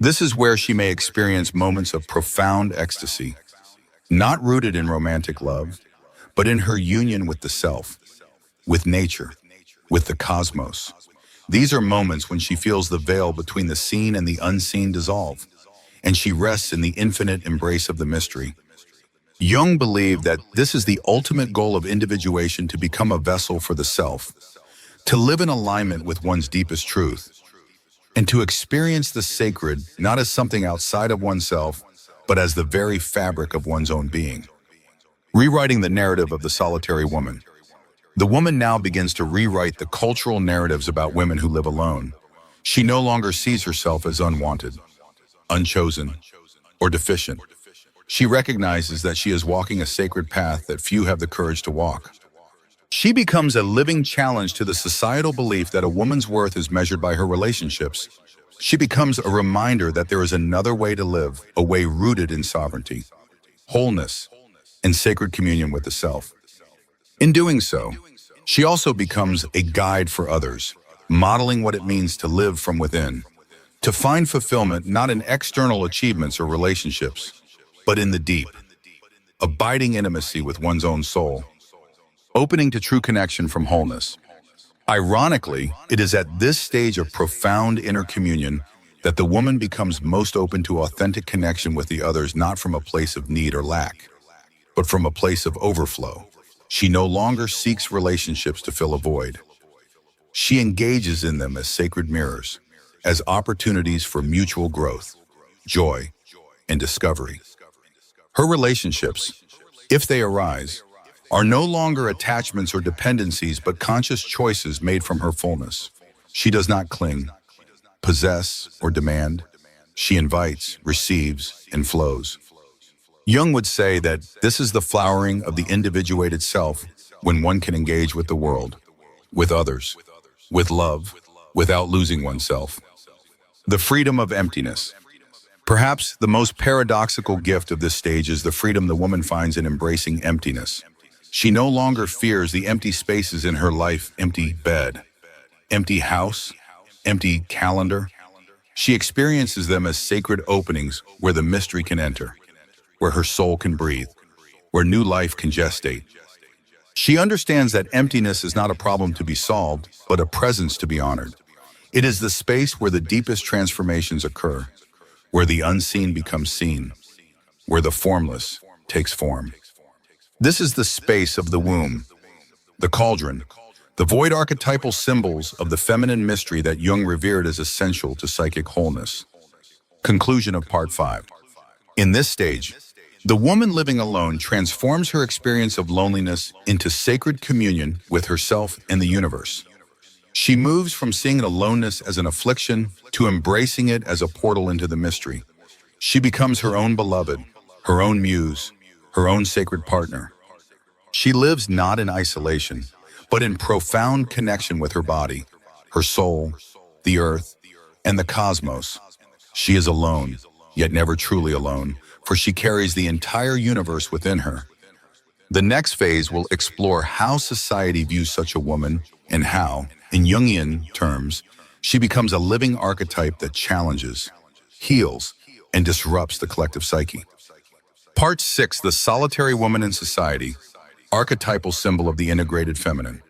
This is where she may experience moments of profound ecstasy, not rooted in romantic love, but in her union with the self, with nature, with the cosmos. These are moments when she feels the veil between the seen and the unseen dissolve, and she rests in the infinite embrace of the mystery. Jung believed that this is the ultimate goal of individuation, to become a vessel for the self, to live in alignment with one's deepest truth, and to experience the sacred not as something outside of oneself, but as the very fabric of one's own being. Rewriting the narrative of the solitary woman. The woman now begins to rewrite the cultural narratives about women who live alone. She no longer sees herself as unwanted, unchosen, or deficient. She recognizes that she is walking a sacred path that few have the courage to walk. She becomes a living challenge to the societal belief that a woman's worth is measured by her relationships, She becomes a reminder that there is another way to live, a way rooted in sovereignty, wholeness, and sacred communion with the self. In doing so, she also becomes a guide for others, modeling what it means to live from within, to find fulfillment not in external achievements or relationships, but in the deep, abiding intimacy with one's own soul, opening to true connection from wholeness. Ironically, it is at this stage of profound inner communion that the woman becomes most open to authentic connection with the others, not from a place of need or lack, but from a place of overflow. She no longer seeks relationships to fill a void. She engages in them as sacred mirrors, as opportunities for mutual growth, joy, and discovery. Her relationships, if they arise, are no longer attachments or dependencies, but conscious choices made from her fullness. She does not cling, possess, or demand. She invites, receives, and flows. Jung would say that this is the flowering of the individuated self when one can engage with the world, with others, with love, without losing oneself. The freedom of emptiness. Perhaps the most paradoxical gift of this stage is the freedom the woman finds in embracing emptiness. She no longer fears the empty spaces in her life, empty bed, empty house, empty calendar. She experiences them as sacred openings where the mystery can enter, where her soul can breathe, where new life can gestate. She understands that emptiness is not a problem to be solved, but a presence to be honored. It is the space where the deepest transformations occur, where the unseen becomes seen, where the formless takes form. This is the space of the womb, the cauldron, the void archetypal symbols of the feminine mystery that Jung revered as essential to psychic wholeness. Conclusion of Part 5. In this stage, the woman living alone transforms her experience of loneliness into sacred communion with herself and the universe. She moves from seeing aloneness as an affliction to embracing it as a portal into the mystery. She becomes her own beloved, her own muse, her own sacred partner. She lives not in isolation, but in profound connection with her body, her soul, the earth, and the cosmos. She is alone, yet never truly alone, for she carries the entire universe within her. The next phase will explore how society views such a woman and how, in Jungian terms, she becomes a living archetype that challenges, heals, and disrupts the collective psyche. Part 6, the solitary woman in society, archetypal symbol of the integrated feminine.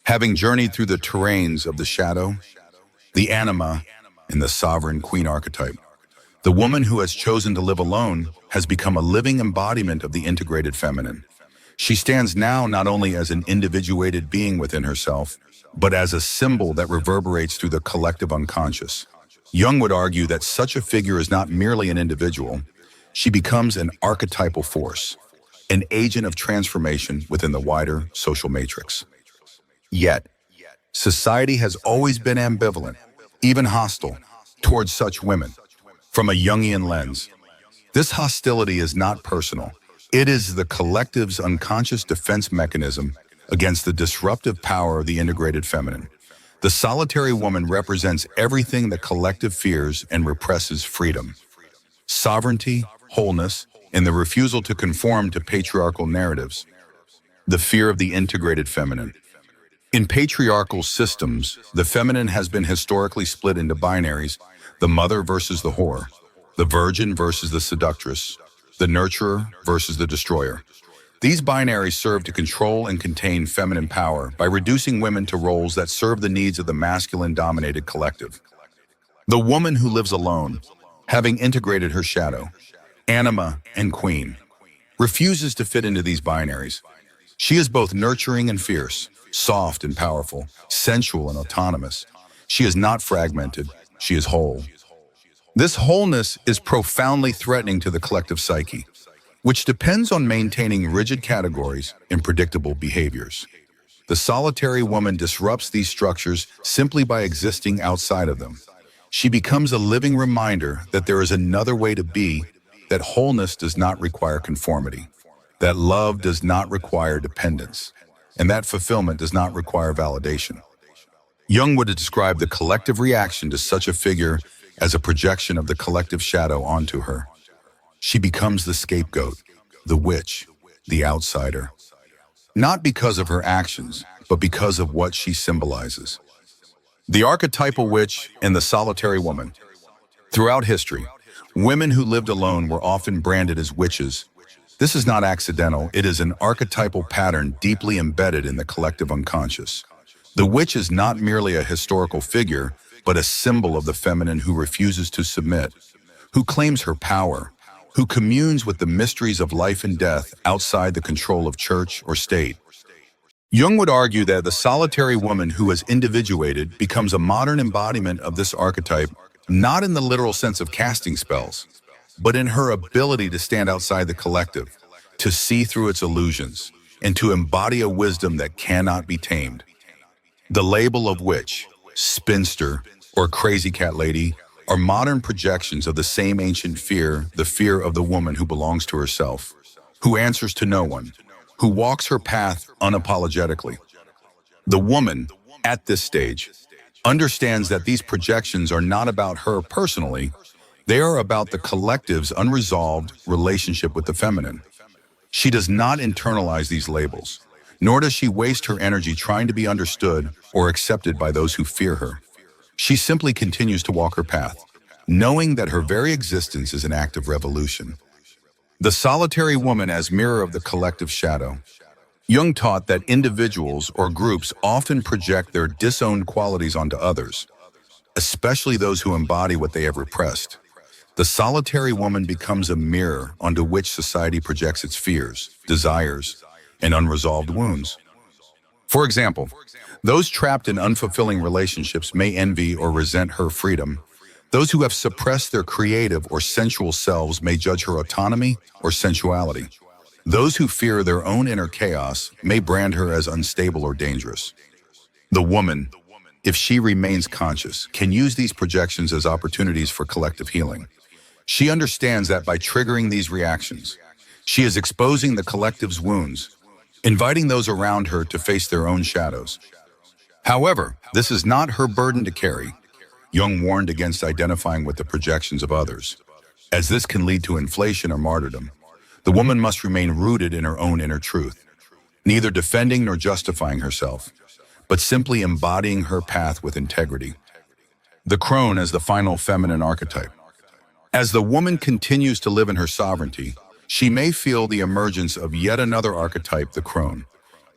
Having journeyed through the terrains of the shadow, the Anima, and the sovereign queen archetype, the woman who has chosen to live alone has become a living embodiment of the integrated feminine. She stands now not only as an individuated being within herself, but as a symbol that reverberates through the collective unconscious. Jung would argue that such a figure is not merely an individual. She becomes an archetypal force, an agent of transformation within the wider social matrix. Yet, society has always been ambivalent, even hostile, towards such women. From a Jungian lens, this hostility is not personal. It is the collective's unconscious defense mechanism against the disruptive power of the integrated feminine. The solitary woman represents everything the collective fears and represses: freedom, sovereignty, wholeness, and the refusal to conform to patriarchal narratives. The fear of the integrated feminine. In patriarchal systems, the feminine has been historically split into binaries: the mother versus the whore, the virgin versus the seductress, the nurturer versus the destroyer. These binaries serve to control and contain feminine power by reducing women to roles that serve the needs of the masculine-dominated collective. The woman who lives alone, having integrated her shadow, Anima, and queen, refuses to fit into these binaries. She is both nurturing and fierce, soft and powerful, sensual and autonomous. She is not fragmented, she is whole. This wholeness is profoundly threatening to the collective psyche, which depends on maintaining rigid categories and predictable behaviors. The solitary woman disrupts these structures simply by existing outside of them. She becomes a living reminder that there is another way to be, that wholeness does not require conformity, that love does not require dependence, and that fulfillment does not require validation. Jung would describe the collective reaction to such a figure as a projection of the collective shadow onto her. She becomes the scapegoat, the witch, the outsider. Not because of her actions, but because of what she symbolizes. The archetypal witch and the solitary woman. Throughout history, women who lived alone were often branded as witches. This is not accidental, it is an archetypal pattern deeply embedded in the collective unconscious. The witch is not merely a historical figure, but a symbol of the feminine who refuses to submit, who claims her power, who communes with the mysteries of life and death outside the control of church or state. Jung would argue that the solitary woman who is individuated becomes a modern embodiment of this archetype, not in the literal sense of casting spells, but in her ability to stand outside the collective, to see through its illusions, and to embody a wisdom that cannot be tamed. The label of witch, spinster, or crazy cat lady are modern projections of the same ancient fear, the fear of the woman who belongs to herself, who answers to no one, who walks her path unapologetically. The woman, at this stage, understands that these projections are not about her personally, they are about the collective's unresolved relationship with the feminine. She does not internalize these labels, nor does she waste her energy trying to be understood or accepted by those who fear her. She simply continues to walk her path, knowing that her very existence is an act of revolution. The solitary woman as mirror of the collective shadow. Jung taught that individuals or groups often project their disowned qualities onto others, especially those who embody what they have repressed. The solitary woman becomes a mirror onto which society projects its fears, desires, and unresolved wounds. For example, those trapped in unfulfilling relationships may envy or resent her freedom. Those who have suppressed their creative or sensual selves may judge her autonomy or sensuality. Those who fear their own inner chaos may brand her as unstable or dangerous. The woman, if she remains conscious, can use these projections as opportunities for collective healing. She understands that by triggering these reactions, she is exposing the collective's wounds, inviting those around her to face their own shadows. However, this is not her burden to carry. Jung warned against identifying with the projections of others, as this can lead to inflation or martyrdom. The woman must remain rooted in her own inner truth, neither defending nor justifying herself, but simply embodying her path with integrity. The crone as the final feminine archetype. As the woman continues to live in her sovereignty, she may feel the emergence of yet another archetype, the crone.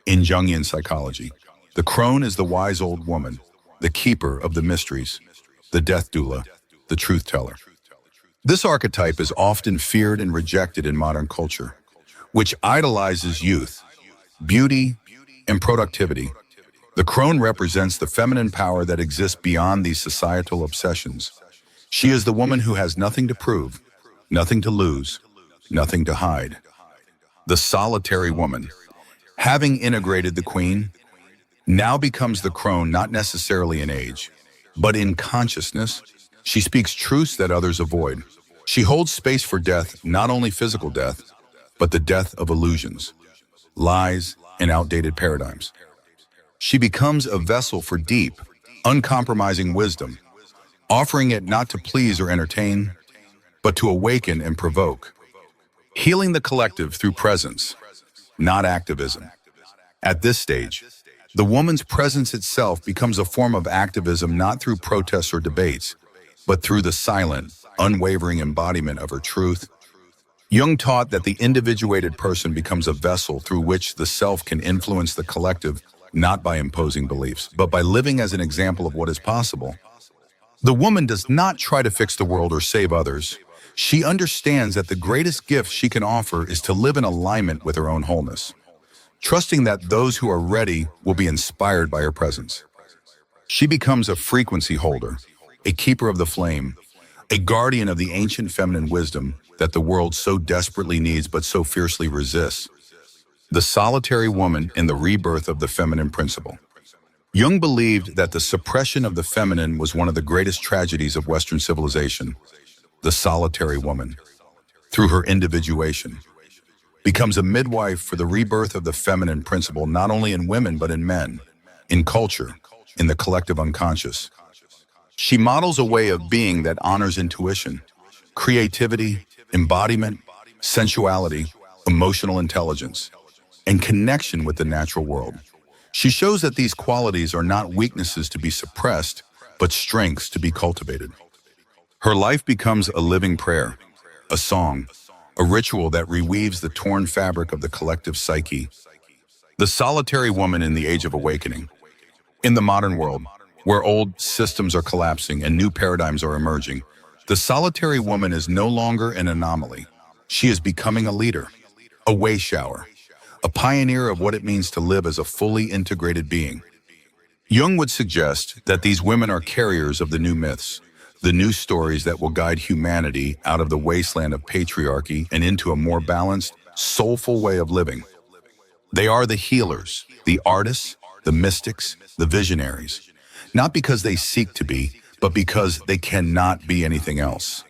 In Jungian psychology, the crone is the wise old woman, the keeper of the mysteries, the death doula, the truth teller. This archetype is often feared and rejected in modern culture, which idolizes youth, beauty, and productivity. The crone represents the feminine power that exists beyond these societal obsessions. She is the woman who has nothing to prove, nothing to lose, nothing to hide. The solitary woman, having integrated the queen, now becomes the crone not necessarily in age, but in consciousness. She speaks truths that others avoid. She holds space for death, not only physical death, but the death of illusions, lies, and outdated paradigms. She becomes a vessel for deep, uncompromising wisdom, offering it not to please or entertain, but to awaken and provoke. Healing the collective through presence, not activism. At this stage, the woman's presence itself becomes a form of activism not through protests or debates, but through the silent, unwavering embodiment of her truth. Jung taught that the individuated person becomes a vessel through which the self can influence the collective, not by imposing beliefs, but by living as an example of what is possible. The woman does not try to fix the world or save others. She understands that the greatest gift she can offer is to live in alignment with her own wholeness, trusting that those who are ready will be inspired by her presence. She becomes a frequency holder, a keeper of the flame, a guardian of the ancient feminine wisdom that the world so desperately needs but so fiercely resists. The solitary woman in the rebirth of the feminine principle. Jung believed that the suppression of the feminine was one of the greatest tragedies of Western civilization. The solitary woman, through her individuation, becomes a midwife for the rebirth of the feminine principle not only in women but in men, in culture, in the collective unconscious. She models a way of being that honors intuition, creativity, embodiment, sensuality, emotional intelligence, and connection with the natural world. She shows that these qualities are not weaknesses to be suppressed, but strengths to be cultivated. Her life becomes a living prayer, a song, a ritual that reweaves the torn fabric of the collective psyche. The solitary woman in the Age of Awakening. In the modern world, where old systems are collapsing and new paradigms are emerging, the solitary woman is no longer an anomaly. She is becoming a leader, a way shower, a pioneer of what it means to live as a fully integrated being. Jung would suggest that these women are carriers of the new myths, the new stories that will guide humanity out of the wasteland of patriarchy and into a more balanced, soulful way of living. They are the healers, the artists, the mystics, the visionaries, not because they seek to be, but because they cannot be anything else.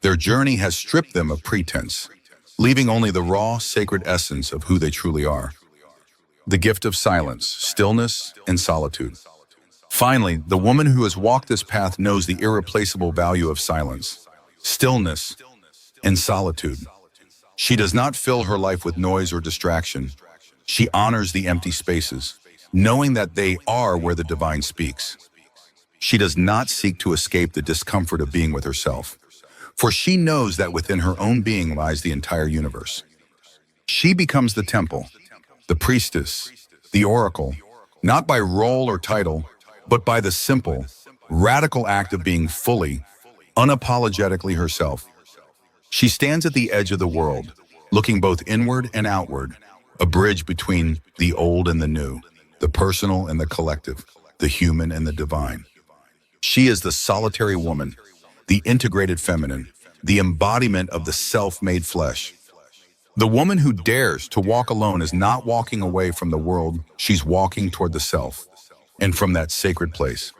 Their journey has stripped them of pretense, leaving only the raw, sacred essence of who they truly are. The gift of silence, stillness, and solitude. Finally, the woman who has walked this path knows the irreplaceable value of silence, stillness, and solitude. She does not fill her life with noise or distraction. She honors the empty spaces, knowing that they are where the divine speaks. She does not seek to escape the discomfort of being with herself, for she knows that within her own being lies the entire universe. She becomes the temple, the priestess, the oracle, not by role or title, but by the simple, radical act of being fully, unapologetically herself. She stands at the edge of the world, looking both inward and outward, a bridge between the old and the new, the personal and the collective, the human and the divine. She is the solitary woman, the integrated feminine, the embodiment of the self-made flesh. The woman who dares to walk alone is not walking away from the world, she's walking toward the self. And from that sacred place,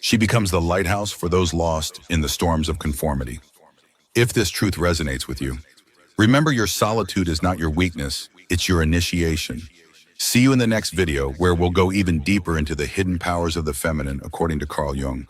she becomes the lighthouse for those lost in the storms of conformity. If this truth resonates with you, remember your solitude is not your weakness, it's your initiation. See you in the next video where we'll go even deeper into the hidden powers of the feminine according to Carl Jung.